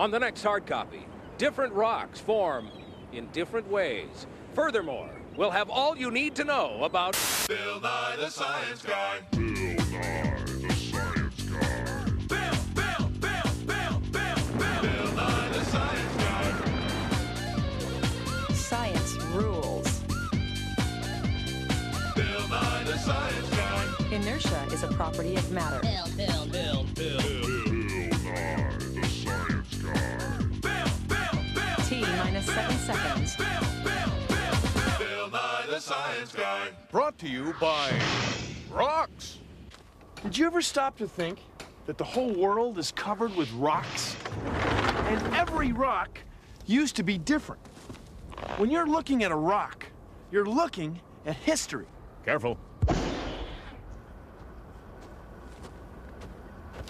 On the next hard copy, different rocks form in different ways. Furthermore, we'll have all you need to know about Bill Nye the Science Guy. Bill Nye the Science Guy. Bill Nye the Science Guy. Science rules. Bill Nye the Science Guy. Inertia is a property of matter. Bill Nye the Science Guy. T minus 7 seconds. Bill Nye the Science Guy. Brought to you by rocks. Did you ever stop to think that the whole world is covered with rocks? And every rock used to be different. When you're looking at a rock, you're looking at history. Careful.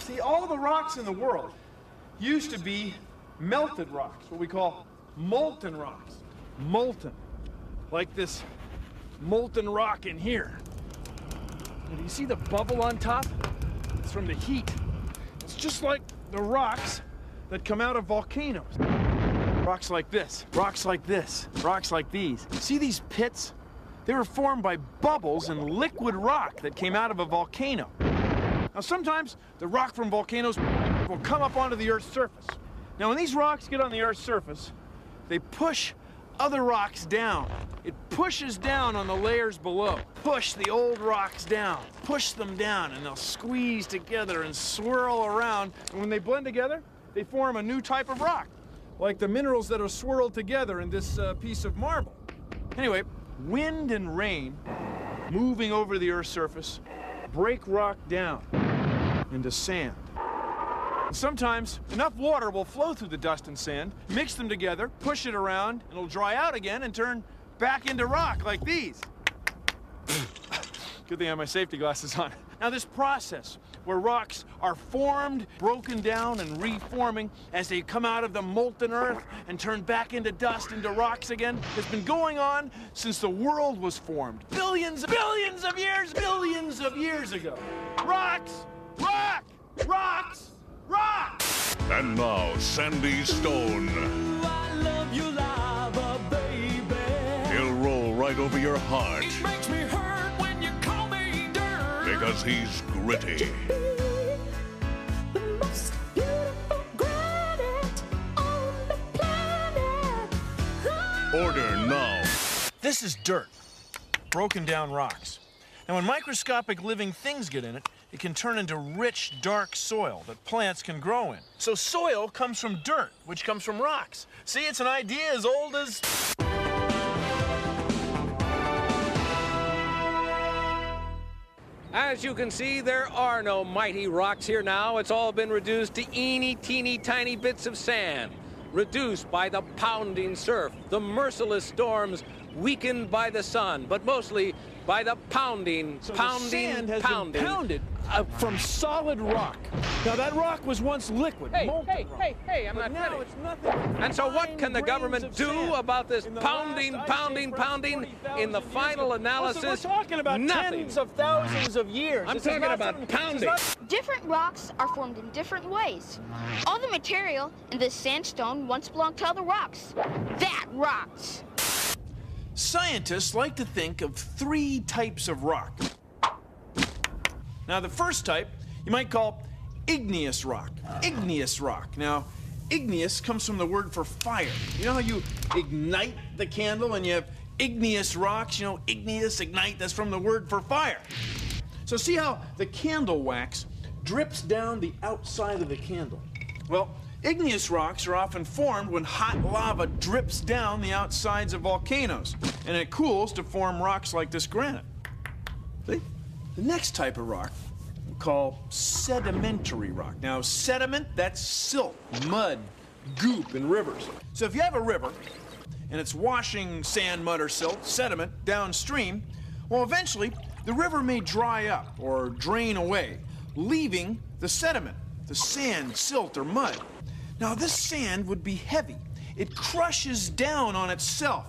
See, all the rocks in the world used to be melted rocks, what we call molten rocks. Molten. Like this molten rock in here. And do you see the bubble on top? It's from the heat. It's just like the rocks that come out of volcanoes. Rocks like this, rocks like this, rocks like these. See these pits? They were formed by bubbles in liquid rock that came out of a volcano. Now sometimes the rock from volcanoes will come up onto the Earth's surface. Now when these rocks get on the Earth's surface, they push other rocks down. It pushes down on the layers below. Push the old rocks down. Push them down and they'll squeeze together and swirl around. And when they blend together, they form a new type of rock, like the minerals that are swirled together in this piece of marble. Anyway, wind and rain moving over the Earth's surface break rock down into sand. And sometimes enough water will flow through the dust and sand, mix them together, push it around, and it'll dry out again and turn back into rock like these. Good thing I have my safety glasses on. Now this process where rocks are formed, broken down, and reforming as they come out of the molten earth and turn back into dust, into rocks again, has been going on since the world was formed. Billions of years ago. Rocks! Rock! Rocks! Rocks! And now, Sandy Stone. I love you, lava, baby. He'll roll right over your heart It makes me hurt when you call me dirt. because he's gritty. The most beautiful granite on the planet. Order now. This is dirt, broken down rocks. And when microscopic living things get in it, it can turn into rich, dark soil that plants can grow in. So soil comes from dirt, which comes from rocks. See, it's an idea as old as... As you can see, there are no mighty rocks here now. It's all been reduced to eeny, teeny, tiny bits of sand, reduced by the pounding surf, the merciless storms, weakened by the sun, but mostly by the pounding, So pounding, the sand has pounding. been pounded from solid rock. Now that rock was once liquid, molten rock. Hey, I'm But not now finished. it's nothing but And so what fine can the grains government of do sand. about this In the pounding, last ice pounding, age, perhaps pounding? 40,000 In the years final ago. analysis, Also, we're talking about nothing. tens of thousands of years. I'm This is talking not about something- this is pounding. not- Different rocks are formed in different ways. All the material in this sandstone once belonged to other rocks. That rocks. Scientists like to think of 3 types of rock. Now, the first type you might call igneous rock. Igneous rock. Now, igneous comes from the word for fire. You know how you ignite the candle and you have igneous rocks? You know, igneous, ignite, that's from the word for fire. So see how the candle wax drips down the outside of the candle? Well, igneous rocks are often formed when hot lava drips down the outsides of volcanoes, and it cools to form rocks like this granite. See? The next type of rock we call sedimentary rock. Now, sediment, that's silt, mud, goop in rivers. So if you have a river and it's washing sand, mud, or silt, sediment, downstream, well, eventually the river may dry up or drain away, leaving the sediment, the sand, silt, or mud. Now, this sand would be heavy. It crushes down on itself,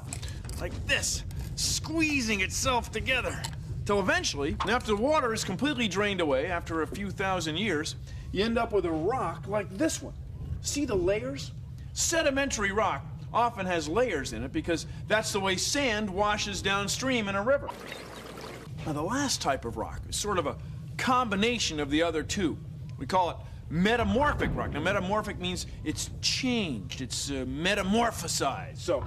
like this, squeezing itself together. Till eventually, after the water is completely drained away, after a few thousand years, you end up with a rock like this one. See the layers? Sedimentary rock often has layers in it because that's the way sand washes downstream in a river. Now, the last type of rock is sort of a combination of the other two. We call it metamorphic rock. Now, metamorphic means it's changed, it's metamorphosized. So,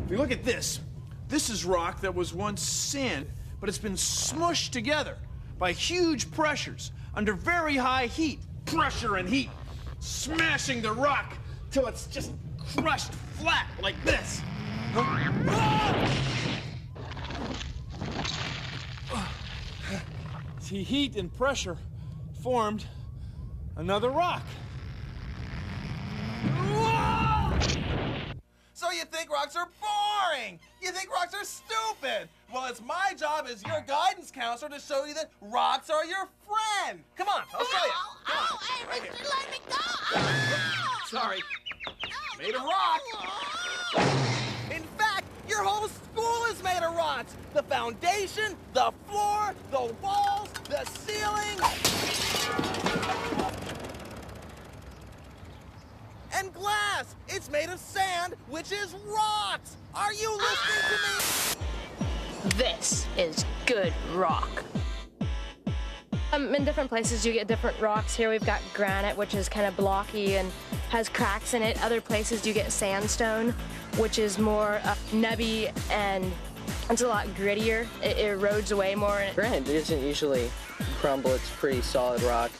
if you look at this, this is rock that was once sand, but it's been smushed together by huge pressures under very high heat. Pressure and heat, smashing the rock till it's just crushed flat like this. See, heat and pressure formed another rock. So you think rocks are boring? You think rocks are stupid? Well, it's my job as your guidance counselor to show you that rocks are your friend. Come on, I'll show you. Ow, hey, Right here. mister, let me go! Ow! Sorry. Made of rock. In fact, your whole school is made of rocks. The foundation, the floor, the walls, the ceiling. And glass. It's made of sand, which is rocks. Are you listening to me? This is good rock. In different places you get different rocks. Here we've got granite, which is kind of blocky and has cracks in it. Other places you get sandstone, which is more nubby and it's a lot grittier. It erodes away more. Granite doesn't usually crumble. It's pretty solid rock.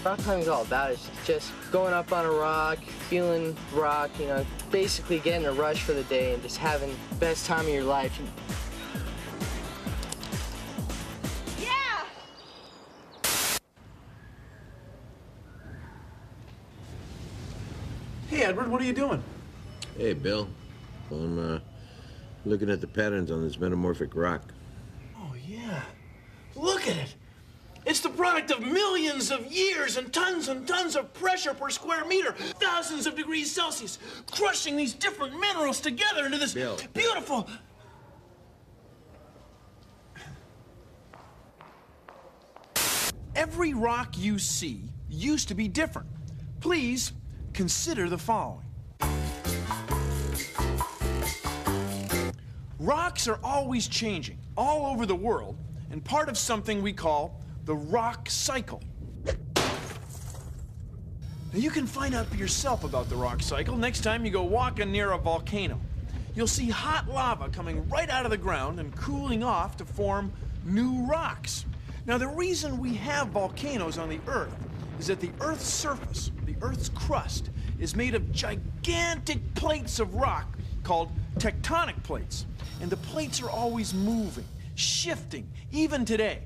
Rock climbing is all about is just going up on a rock, feeling rock, you know, basically getting a rush for the day and just having the best time of your life. Yeah! Hey, Edward, what are you doing? Hey, Bill. I'm looking at the patterns on this metamorphic rock. Oh, yeah. Look at it. It's the product of millions of years and tons of pressure per square meter, thousands of degrees Celsius, crushing these different minerals together into this Bill. beautiful... Every rock you see used to be different. Please consider the following. Rocks are always changing all over the world and part of something we call the rock cycle. Now, you can find out for yourself about the rock cycle next time you go walking near a volcano. You'll see hot lava coming right out of the ground and cooling off to form new rocks. Now, the reason we have volcanoes on the Earth is that the Earth's surface, the Earth's crust, is made of gigantic plates of rock called tectonic plates. And the plates are always moving, shifting, even today.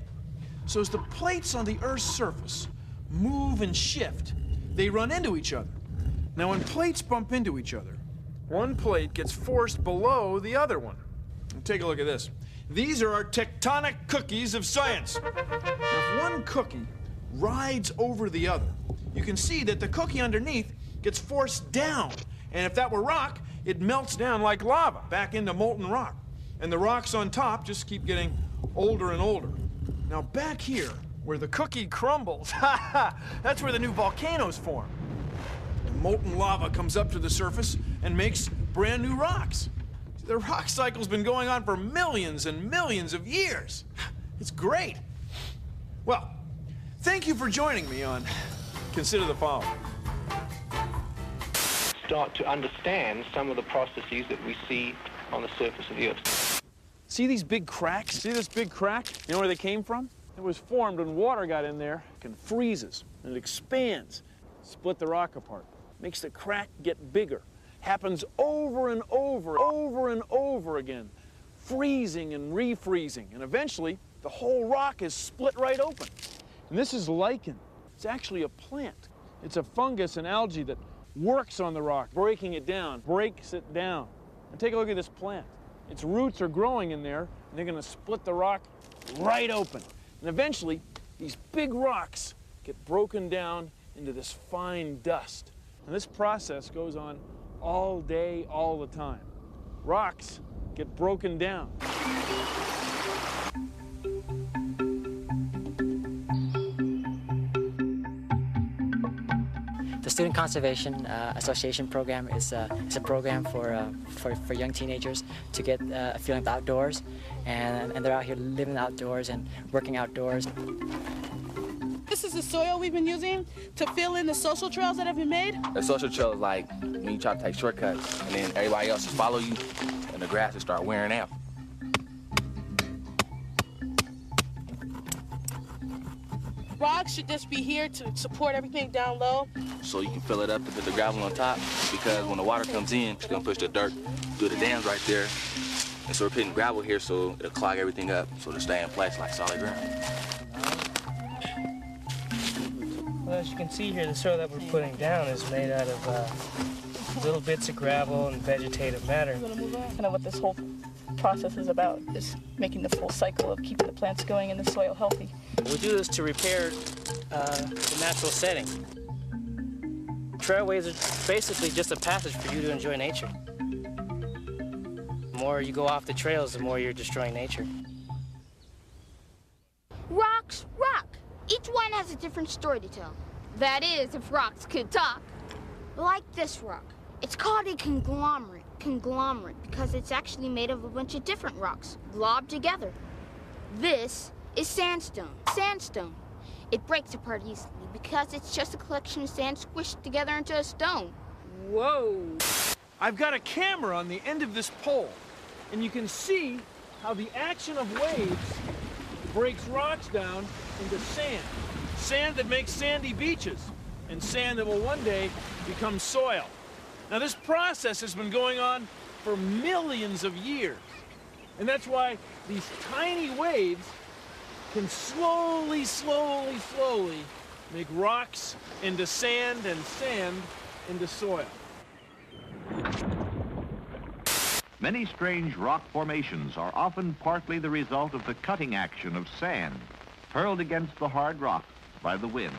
So as the plates on the Earth's surface move and shift, they run into each other. Now, when plates bump into each other, one plate gets forced below the other one. And take a look at this. These are our tectonic cookies of science. Now, if one cookie rides over the other, you can see that the cookie underneath gets forced down. And if that were rock, it melts down like lava back into molten rock. And the rocks on top just keep getting older and older. Now, back here, where the cookie crumbles, that's where the new volcanoes form. The molten lava comes up to the surface and makes brand new rocks. The rock cycle's been going on for millions and millions of years. It's great. Well, thank you for joining me on Consider the Following. Start to understand some of the processes that we see on the surface of the Earth. See these big cracks? See this big crack? You know where they came from? It was formed when water got in there and freezes, and it expands, split the rock apart, makes the crack get bigger. Happens over and over again, freezing and refreezing, and eventually the whole rock is split right open. And this is lichen. It's actually a plant. It's a fungus and algae that works on the rock, breaking it down, breaks it down. And take a look at this plant. Its roots are growing in there, and they're going to split the rock right open. And eventually, these big rocks get broken down into this fine dust. And this process goes on all day, all the time. Rocks get broken down. The Student Conservation Association program is a program for young teenagers to get a feeling of outdoors, and they're out here living outdoors and working outdoors. This is the soil we've been using to fill in the social trails that have been made. The social trail is like when you try to take shortcuts and then everybody else just follow you and the grass will start wearing out. Rocks should just be here to support everything down low. So you can fill it up to put the gravel on top, because when the water comes in, it's gonna push the dirt through the dams right there. And so we're putting gravel here so it'll clog everything up so it'll stay in place like solid ground. Well, as you can see here, the soil that we're putting down is made out of little bits of gravel and vegetative matter. Kind of what this whole process is about, is making the full cycle of keeping the plants going and the soil healthy. We do this to repair the natural setting. Trailways are basically just a passage for you to enjoy nature. The more you go off the trails, the more you're destroying nature. Rocks rock. Each one has a different story to tell. That is, if rocks could talk. Like this rock. It's called a conglomerate because it's actually made of a bunch of different rocks globbed together. This is sandstone. Sandstone. It breaks apart easily because it's just a collection of sand squished together into a stone. Whoa. I've got a camera on the end of this pole, and you can see how the action of waves breaks rocks down into sand. Sand that makes sandy beaches, and sand that will one day become soil. Now, this process has been going on for millions of years, and that's why these tiny waves can slowly make rocks into sand and sand into soil. Many strange rock formations are often partly the result of the cutting action of sand hurled against the hard rock by the wind.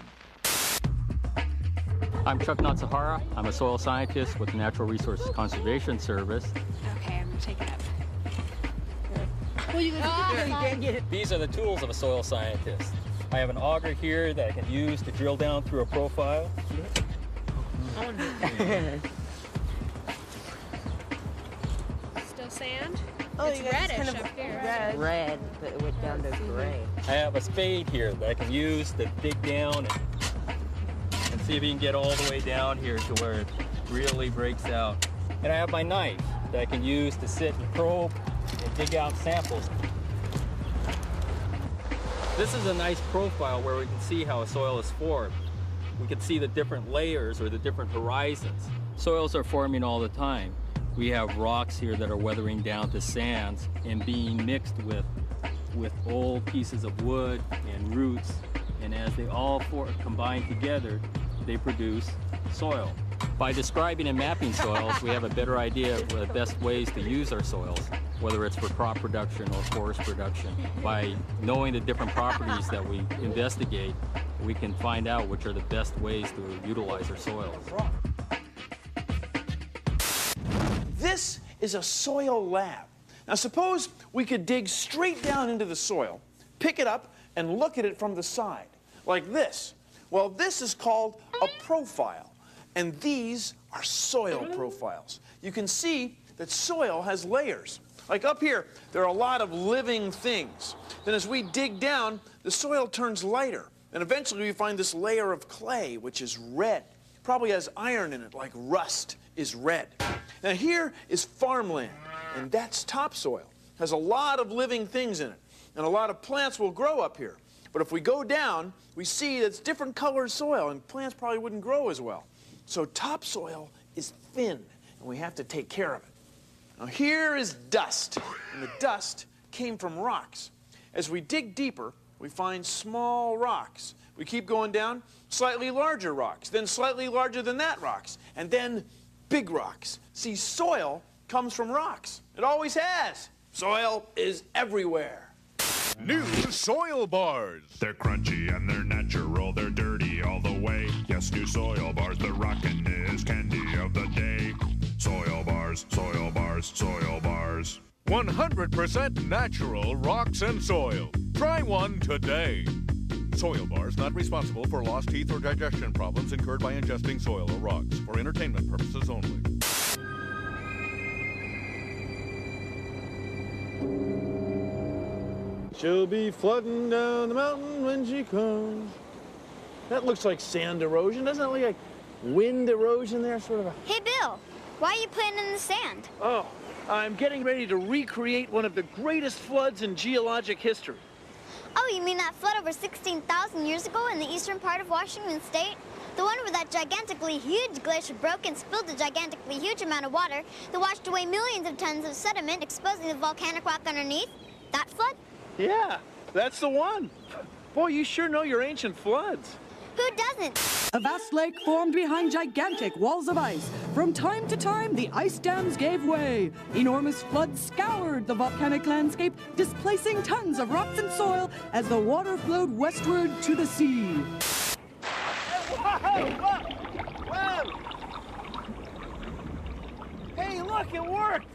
I'm Chuck Natsahara. I'm a soil scientist with the Natural Resources Conservation Service. Okay, I'm gonna take it up. These are the tools of a soil scientist. I have an auger here that I can use to drill down through a profile. Still sand? Oh, it's you got reddish kind of up here. Red, but it went down to gray. I have a spade here that I can use to dig down and see if you can get all the way down here to where it really breaks out. And I have my knife that I can use to sit and probe and dig out samples. This is a nice profile where we can see how a soil is formed. We can see the different layers or the different horizons. Soils are forming all the time. We have rocks here that are weathering down to sands and being mixed with old pieces of wood and roots. And as they all combine together, they produce soil. By describing and mapping soils, we have a better idea of the best ways to use our soils, whether it's for crop production or forest production. By knowing the different properties that we investigate, we can find out which are the best ways to utilize our soils. This is a soil lab. Now suppose we could dig straight down into the soil, pick it up, and look at it from the side, like this. Well, this is called a profile, and these are soil profiles. You can see that soil has layers. Like up here, there are a lot of living things. Then as we dig down, the soil turns lighter, and eventually we find this layer of clay, which is red. Probably has iron in it, like rust is red. Now here is farmland, and that's topsoil. Has a lot of living things in it, and a lot of plants will grow up here. But if we go down, we see that it's different colored soil, and plants probably wouldn't grow as well. So topsoil is thin, and we have to take care of it. Now here is dust, and the dust came from rocks. As we dig deeper, we find small rocks. We keep going down, slightly larger rocks, then slightly larger than that rocks, and then big rocks. See, soil comes from rocks. It always has. Soil is everywhere. New soil bars. They're crunchy and they're natural, they're dirty all the way. Yes, new soil bars, the rockin' is candy of the day. Soil bars, soil bars, soil bars. 100% natural rocks and soil. Try one today. Soil bars not responsible for lost teeth or digestion problems incurred by ingesting soil or rocks. For entertainment purposes only. She'll be flooding down the mountain when she comes. That looks like sand erosion. Doesn't it look like wind erosion there? Sort of a... Hey, Bill, why are you playing in the sand? Oh, I'm getting ready to recreate one of the greatest floods in geologic history. Oh, you mean that flood over 16,000 years ago in the eastern part of Washington State? The one where that gigantically huge glacier broke and spilled a gigantically huge amount of water that washed away millions of tons of sediment, exposing the volcanic rock underneath? That flood? Yeah, that's the one. Boy, you sure know your ancient floods. Who doesn't? A vast lake formed behind gigantic walls of ice. From time to time, the ice dams gave way. Enormous floods scoured the volcanic landscape, displacing tons of rocks and soil as the water flowed westward to the sea. Whoa! Hey, look, it worked!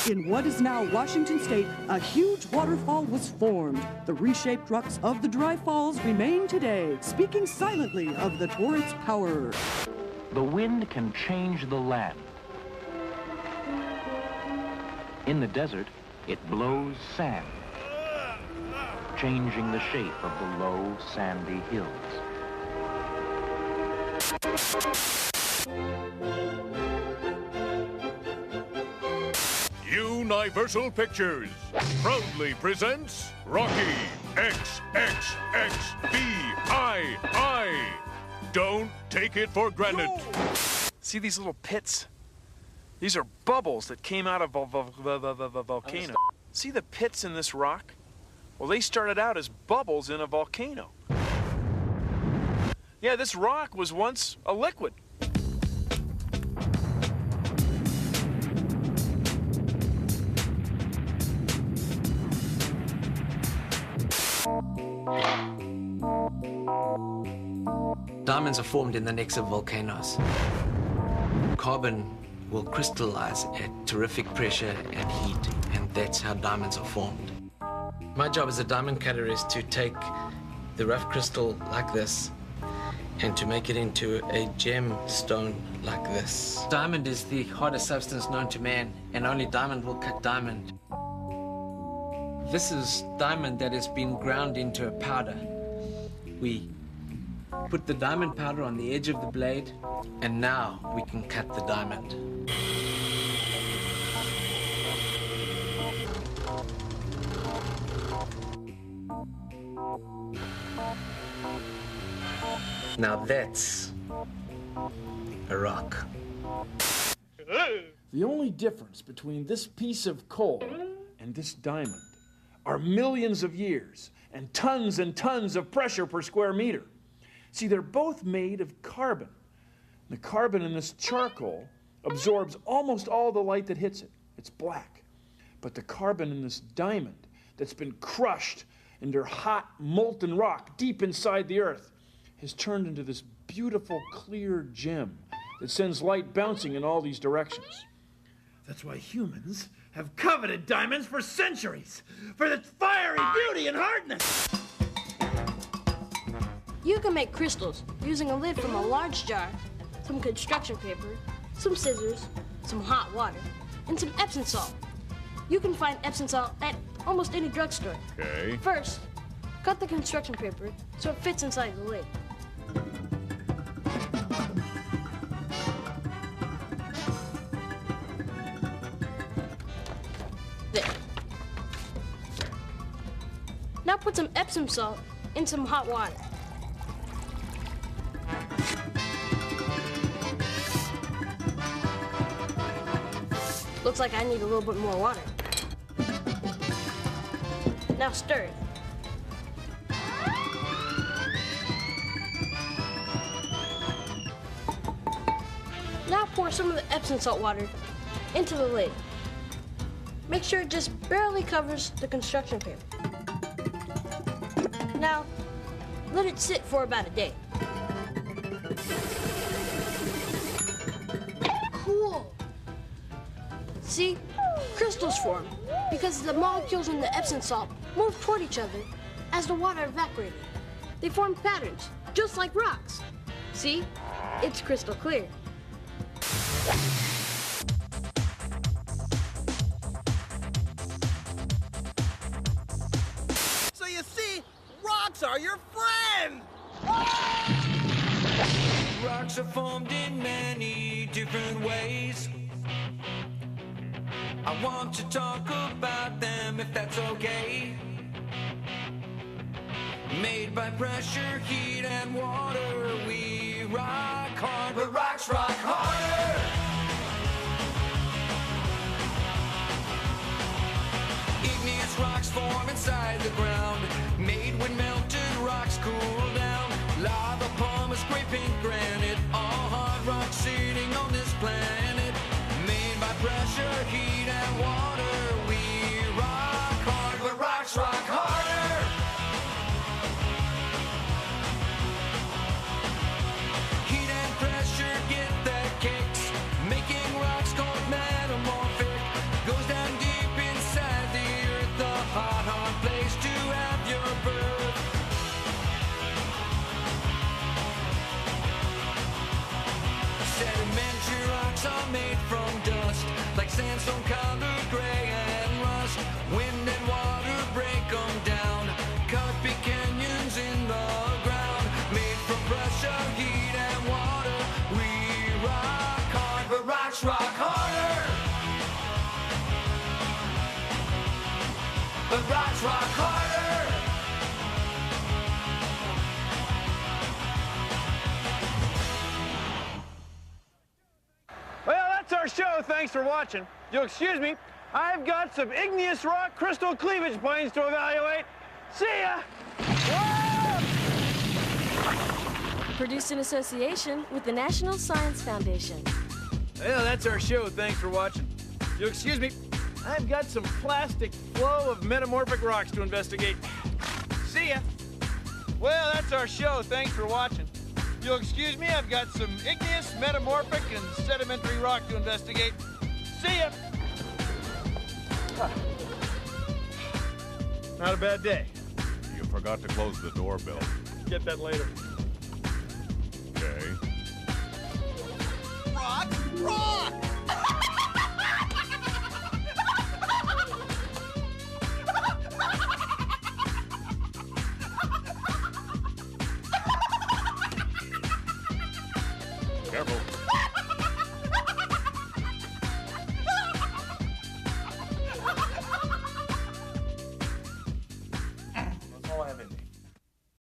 In what is now Washington State, a huge waterfall was formed. The reshaped rocks of the dry falls remain today, speaking silently of the torrent's power. The wind can change the land. In the desert, it blows sand, changing the shape of the low, sandy hills. Universal Pictures proudly presents Rocky XXXVII. Don't take it for granted. See these little pits? These are bubbles that came out of a volcano. See the pits in this rock? Well, they started out as bubbles in a volcano. Yeah, this rock was once a liquid. Diamonds are formed in the necks of volcanoes. Carbon will crystallize at terrific pressure and heat, and that's how diamonds are formed. My job as a diamond cutter is to take the rough crystal like this and to make it into a gemstone like this. Diamond is the hardest substance known to man, and only diamond will cut diamond. This is diamond that has been ground into a powder. We put the diamond powder on the edge of the blade, and now we can cut the diamond. Now that's a rock. The only difference between this piece of coal and this diamond are millions of years and tons of pressure per square meter. See, they're both made of carbon. The carbon in this charcoal absorbs almost all the light that hits it. It's black. But the carbon in this diamond that's been crushed into hot, molten rock deep inside the earth has turned into this beautiful, clear gem that sends light bouncing in all these directions. That's why humans have coveted diamonds for centuries, for its fiery beauty and hardness. You can make crystals using a lid from a large jar, some construction paper, some scissors, some hot water, and some Epsom salt. You can find Epsom salt at almost any drugstore. Okay. First, cut the construction paper so it fits inside the lid. There. Now put some Epsom salt in some hot water. Looks like I need a little bit more water. Now stir it. Now pour some of the Epsom salt water into the lid. Make sure it just barely covers the construction paper. Now, let it sit for about a day. Cool. See? crystals form because the molecules in the Epsom salt moved toward each other as the water evaporated. They formed patterns, just like rocks. See? It's crystal clear. So you see, rocks are your friend! Rocks are formed in many different ways. I want to talk about them if that's okay. Made by pressure, heat, and water, we rock hard, but rocks rock harder. Igneous rocks form inside the ground, made when melted rocks cool down. Lava, pumice, scraping granite, all hard rocks sitting on this planet. Made by pressure, heat, and water, we rock hard, but rocks rock harder. Heat and pressure get their kicks, making rocks called metamorphic. Goes down deep inside the earth, a hot, hard place to have your birth. Sedimentary rocks are made from dust, like sandstone, colored gray, and rust. Wind and water break them down, cut big canyons in the ground. Made from pressure, heat, and water, we rock hard, but rocks rock harder. But rocks rock harder. Well, that's our show. Thanks for watching. You'll excuse me, I've got some igneous rock crystal cleavage planes to evaluate. See ya! Produced in association with the National Science Foundation. Well, that's our show. Thanks for watching. You'll excuse me, I've got some plastic flow of metamorphic rocks to investigate. See ya! Well, that's our show. Thanks for watching. You'll excuse me, I've got some igneous, metamorphic, and sedimentary rock to investigate. See ya! Not a bad day. You forgot to close the doorbell. Get that later. Okay. Rock! Rock!